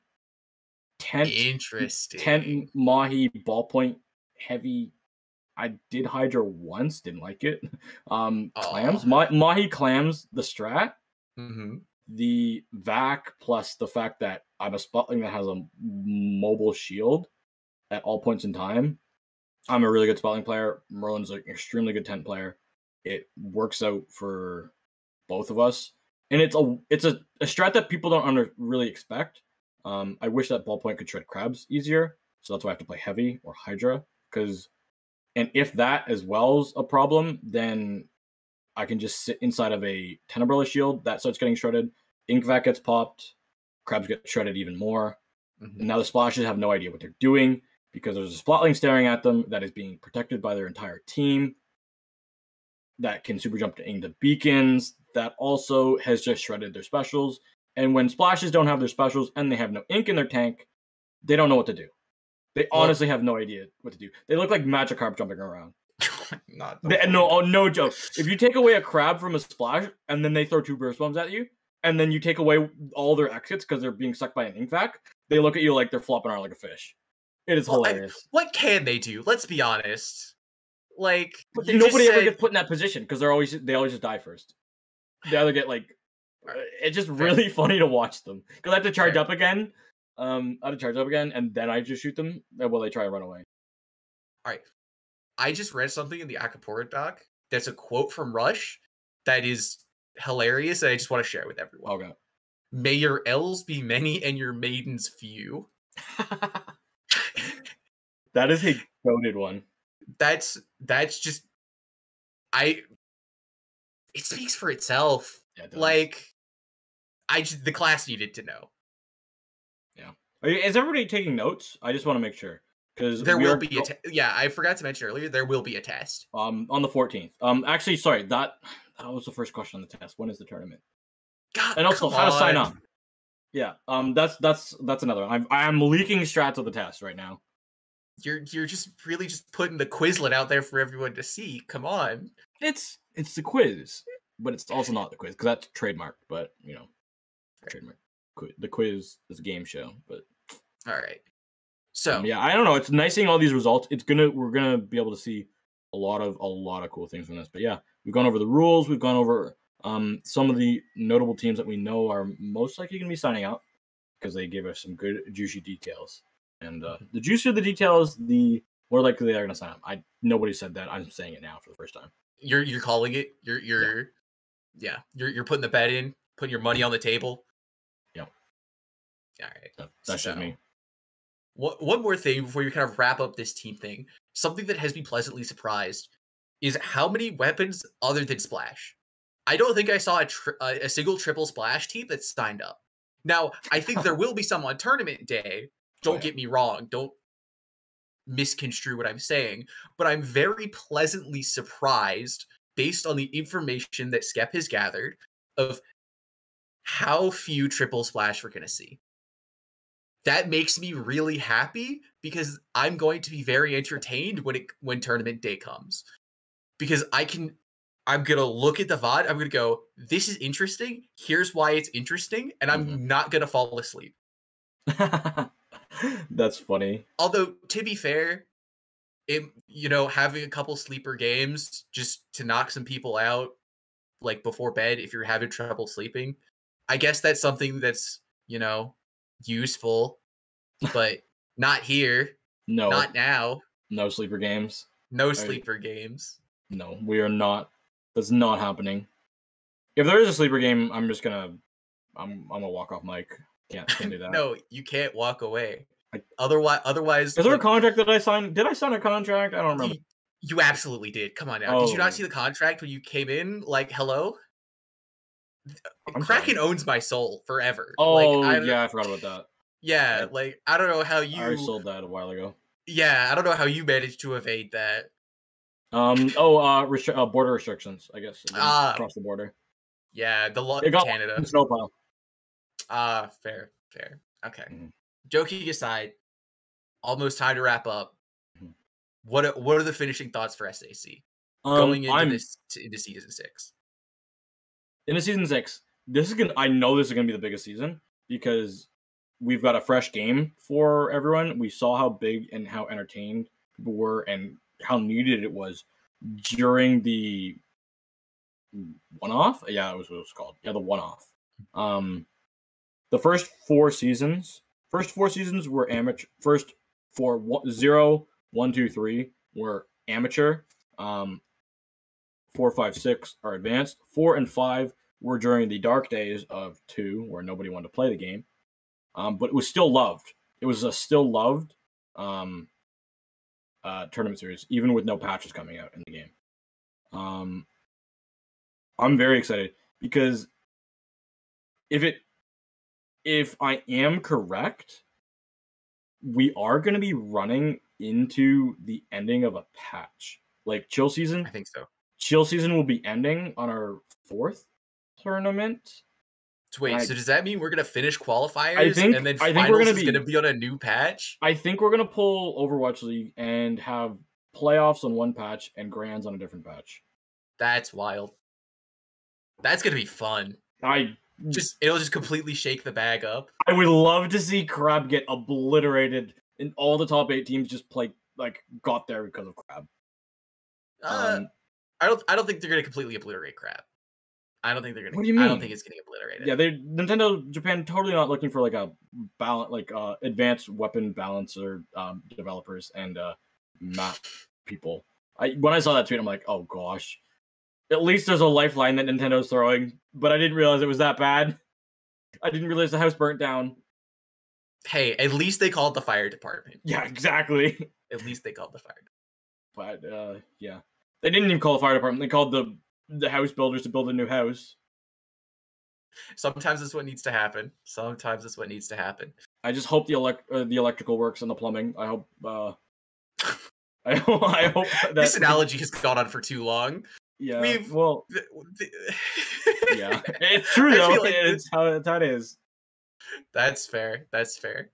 Interesting. 10 Mahi ballpoint heavy. I did Hydra once, didn't like it. Clams. Mahi clams the strat. Mm-hmm. The vac plus the fact that I'm a Spotling that has a mobile shield at all points in time. I'm a really good Spotling player. Merlin's an extremely good tent player. It works out for both of us, and it's a strat that people don't really expect. I wish that ballpoint could shred crabs easier, so that's why I have to play heavy or Hydra. And if that as well is a problem, then I can just sit inside of a Tenebrella shield that starts getting shredded. Inkvac gets popped, crabs get shredded even more. Mm-hmm. And now the splashes have no idea what they're doing because there's a Splatling staring at them that is being protected by their entire team that can super jump into beacons that also has just shredded their specials. And when splashes don't have their specials and they have no ink in their tank, they don't know what to do. They honestly have no idea what to do. They look like Magikarp jumping around. No joke. If you take away a crab from a splash and then they throw 2 burst bombs at you, and then you take away all their exits because they're being sucked by an ink vac, they look at you like they're flopping around like a fish. It is hilarious. What can they do? Let's be honest. Like nobody ever gets put in that position because they always just die first. They either get like it's just really funny to watch them because I have to charge up again. And then I just shoot them while they try to run away. All right. I just read something in the Acapora doc that's a quote from Rush that is hilarious, and I just want to share it with everyone. Okay. May your elves be many and your maidens few. That is a goated one. That's just it speaks for itself. Yeah, it does. Like the class needed to know. Yeah. Is everybody taking notes? I just want to make sure because There will be yeah, I forgot to mention earlier, there will be a test. on the 14th. Actually, sorry, that was the first question on the test. When is the tournament? God, And also how to sign up. Yeah. That's another one. I'm leaking strats of the test right now. You're just really just putting the Quizlet out there for everyone to see. Come on. It's the quiz, but it's also not the quiz because that's trademarked. But trademark. The quiz is a game show, but all right. So yeah, I don't know. It's nice seeing all these results. We're gonna be able to see a lot of cool things from this. But yeah, we've gone over the rules. We've gone over some of the notable teams that we know are most likely gonna be signing up because they gave us some good juicy details. And the juicier the details, the more likely they are gonna sign up. Nobody said that. I'm saying it now for the first time. You're calling it. You're putting the bet in, putting your money on the table. Yeah. All right. That's just me. One more thing before you kind of wrap up this team thing. Something that has me pleasantly surprised is how many weapons other than Splash. I don't think I saw a single triple Splash team that signed up. Now, I think there will be some on tournament day. Don't get me wrong. Don't misconstrue what I'm saying. But I'm very pleasantly surprised based on the information that Skep has gathered of how few triple Splash we're going to see. That makes me really happy because I'm going to be very entertained when tournament day comes. Because I'm going to look at the VOD, I'm going to go, this is interesting, here's why it's interesting, and I'm not going to fall asleep. That's funny. Although, to be fair, having a couple sleeper games just to knock some people out, like before bed, if you're having trouble sleeping, I guess that's something that's, useful, but not here. No. Not now. No sleeper games. No sleeper games. No, we are not. That's not happening. If there is a sleeper game, I'm gonna walk off mic. Can't do that. No, you can't walk away. Otherwise. Is there a contract that I signed? Did I sign a contract? I don't remember. You absolutely did. Come on now. Did you not see the contract when you came in? Like, hello? Kraken owns my soul forever. Oh, I forgot about that. Yeah, like, I don't know how you... I already sold that a while ago. Yeah, I don't know how you managed to evade that. Border restrictions, I guess. Across the border. Yeah, the law in Canada. Snowplow. Fair. Okay. Mm-hmm. Joking aside, almost time to wrap up. Mm-hmm. What are the finishing thoughts for SAC going into season 6? Into season 6, I know this is gonna be the biggest season because we've got a fresh game for everyone. We saw how big and how entertained people were and how needed it was during the one-off. Yeah, it was what it was called. Yeah, the one-off. The first four seasons were amateur. First 0, 1, 2, 3 were amateur. 4, 5, 6 are advanced. 4 and 5 were during the dark days of 2, where nobody wanted to play the game. But it was still loved. It was a still loved tournament series, even with no patches coming out in the game. I'm very excited because if I am correct, we are going to be running into the ending of a patch. Like chill season. I think so. Chill season will be ending on our 4th tournament. Wait, so does that mean we're going to finish qualifiers and then finals is going to be on a new patch? I think we're going to pull Overwatch League and have playoffs on one patch and grands on a different patch. That's wild. That's going to be fun. It'll just completely shake the bag up. I would love to see Crab get obliterated and all the top 8 teams just got there because of Crab. I don't think they're going to completely obliterate Crab. I don't think they're going to. What do you mean? I don't think it's getting obliterated. Yeah, Nintendo Japan totally not looking for a advanced weapon balancer developers and map people. When I saw that tweet, I'm like, oh gosh. At least there's a lifeline that Nintendo's throwing, but I didn't realize it was that bad. I didn't realize the house burnt down. Hey, at least they called the fire department. Yeah, exactly. At least they called the fire. But yeah, they didn't even call the fire department. They called the house builders to build a new house. Sometimes that's what needs to happen. Sometimes that's what needs to happen. I just hope the electrical works and the plumbing. I hope. I hope that This analogy has gone on for too long. Yeah. Yeah, it's true though. Like it's how it is. That's fair. That's fair.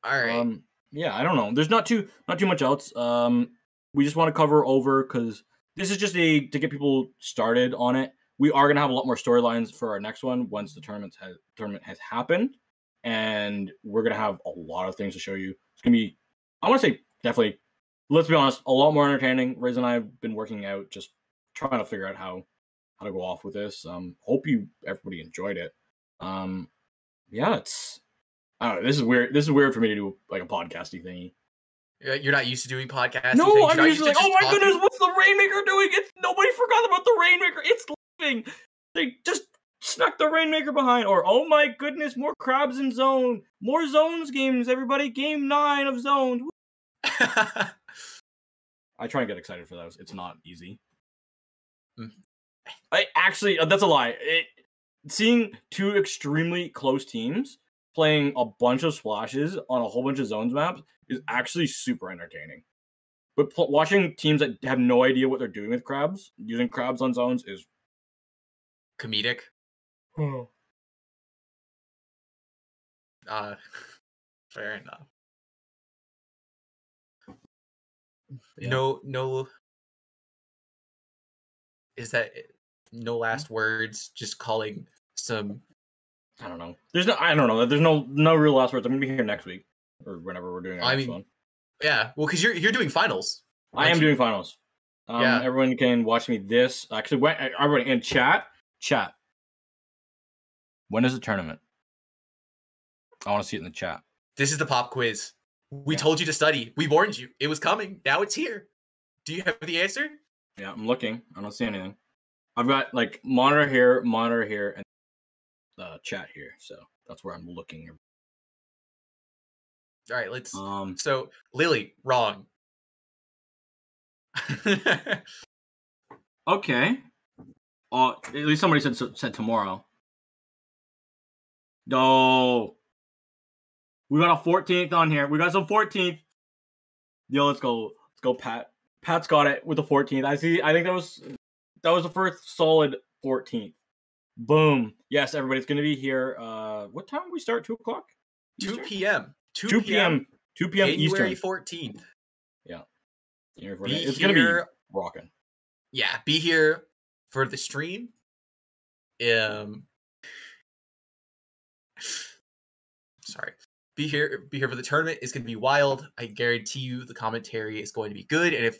All right. Yeah, I don't know. There's not too much else. We just want to cover over because this is just to get people started on it. We are gonna have a lot more storylines for our next one once the tournament has happened, and we're gonna have a lot of things to show you. It's gonna be, I want to say, definitely. Let's be honest, a lot more entertaining. Riz and I have been working out, just trying to figure out how to go off with this. Hope everybody enjoyed it. Yeah, it's, I don't know. This is weird. This is weird for me to do like a podcasty thingy. You're not used to doing podcasts. No, I'm usually like, oh my goodness, what's the Rainmaker doing? Nobody forgot about the Rainmaker. It's leaving. They just snuck the Rainmaker behind. Or, oh my goodness, more crabs in zone. More zones games, everybody. Game 9 of zones. I try and get excited for those. It's not easy. I actually, that's a lie. Seeing two extremely close teams playing a bunch of splashes on a whole bunch of zones maps is actually super entertaining. But watching teams that have no idea what they're doing with crabs, using crabs on zones, is comedic. Oh. Fair enough. Yeah. No. Is that no last words? Just calling some. I don't know. I don't know. There's no real last words. I'm gonna be here next week or whenever we're doing our next one. Yeah, well, because you're doing finals. I am doing finals. Yeah. Everyone can watch me this. Actually, everybody in chat. When is the tournament? I want to see it in the chat. This is the pop quiz. We told you to study. We warned you. It was coming. Now it's here. Do you have the answer? Yeah, I'm looking. I don't see anything. I've got like monitor here, and chat here. So that's where I'm looking. All right, let's. So Lily, wrong. Okay. At least somebody said tomorrow. No. We got a 14th on here. We got some 14th. Yo, let's go. Let's go, Pat. Pat's got it with the 14th. I think that was the first solid 14th. Boom. Yes, everybody's going to be here. What time do we start? 2 o'clock? 2 p.m. 2 p.m. 2 p.m. January Eastern. 14th. Yeah. It's going to be rocking. Yeah, be here for the stream. Sorry. Be here for the tournament. It's going to be wild. I guarantee you the commentary is going to be good. And if,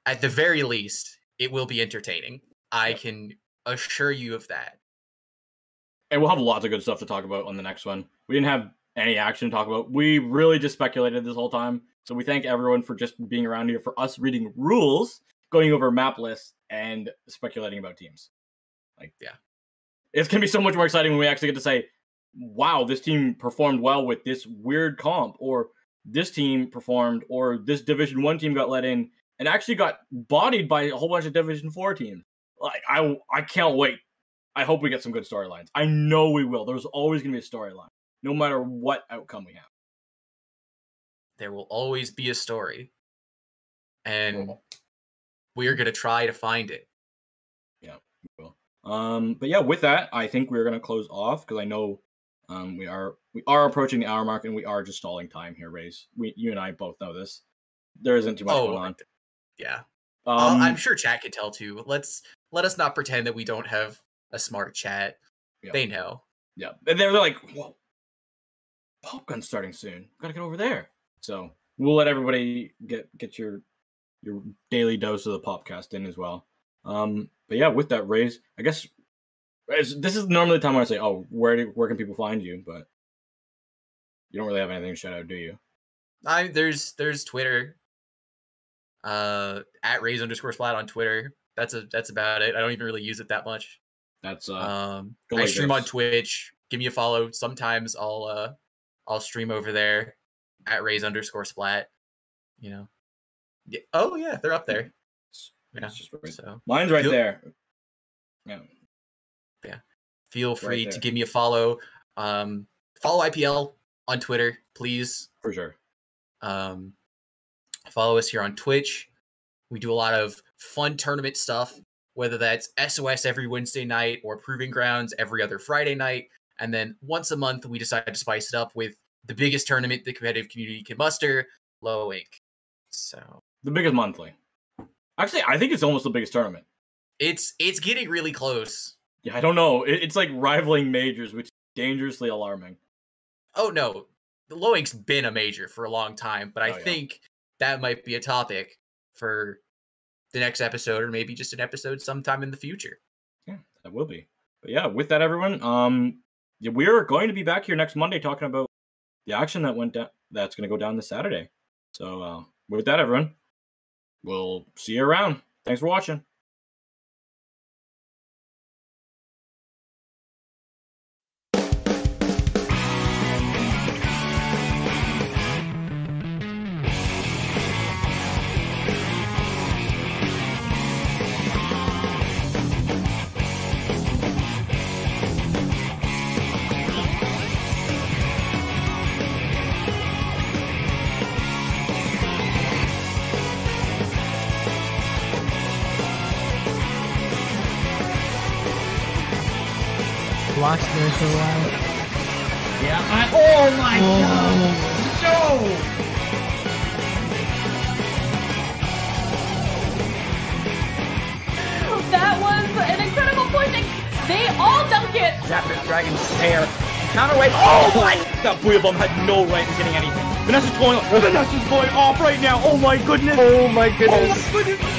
at the very least, it will be entertaining. I can assure you of that. And we'll have lots of good stuff to talk about on the next one. We didn't have any action to talk about. We really just speculated this whole time. So we thank everyone for just being around here, for us reading rules, going over map lists, and speculating about teams. It's going to be so much more exciting when we actually get to say, wow, this team performed well with this weird comp, or this team performed, or this Division 1 team got let in and actually got bodied by a whole bunch of Division 4 teams. Like, I can't wait. I hope we get some good storylines. I know we will. There's always going to be a storyline, no matter what outcome we have. There will always be a story. And we are going to try to find it. Yeah, we will. But yeah, with that, I think we're going to close off, because I know we are approaching the hour mark, and we are just stalling time here, Raze. You and I both know this. There isn't too much going on. Yeah. I'm sure chat can tell too. Let us not pretend that we don't have a smart chat. Yeah. They know. Yeah. And they're like, whoa, Pop Gun's starting soon. Gotta get over there. So we'll let everybody get your daily dose of the Popcast in as well. But yeah, with that, Raze, I guess this is normally the time when I say, oh, where can people find you? But you don't really have anything to shout out, do you? There's Twitter. At Raze_splat on Twitter. That's about it. I don't even really use it that much. That's I stream on Twitch. Give me a follow. Sometimes I'll stream over there at Raze_splat. you know. Yeah. Oh yeah, they're up there. Yeah. It's just right. So Mine's right there. Yeah. Feel free Right to there. give me a follow. Follow IPL on Twitter, please. For sure. Follow us here on Twitch. We do a lot of fun tournament stuff, whether that's SOS every Wednesday night or Proving Grounds every other Friday night. And then once a month, we decide to spice it up with the biggest tournament the competitive community can muster, Low Ink. So The biggest monthly. Actually, I think it's almost the biggest tournament. it's getting really close. Yeah, I don't know. It's like rivaling majors, which is dangerously alarming. Oh no, the Low Ink's been a major for a long time, but I think that might be a topic for the next episode, or maybe just an episode sometime in the future. Yeah, that will be. But yeah, with that, everyone, we're going to be back here next Monday talking about the action that went down. That's going to go down this Saturday. So with that, everyone, we'll see you around. Thanks for watching. Watch there for a while. Yeah. Oh my god! No! That was an incredible pointing. They all dunk it. Zapper Dragon's Snare. Counterweight. Oh my! That Booyah had no right in getting anything. Vanessa's going off right now. Oh my goodness. Oh my goodness. Oh my goodness.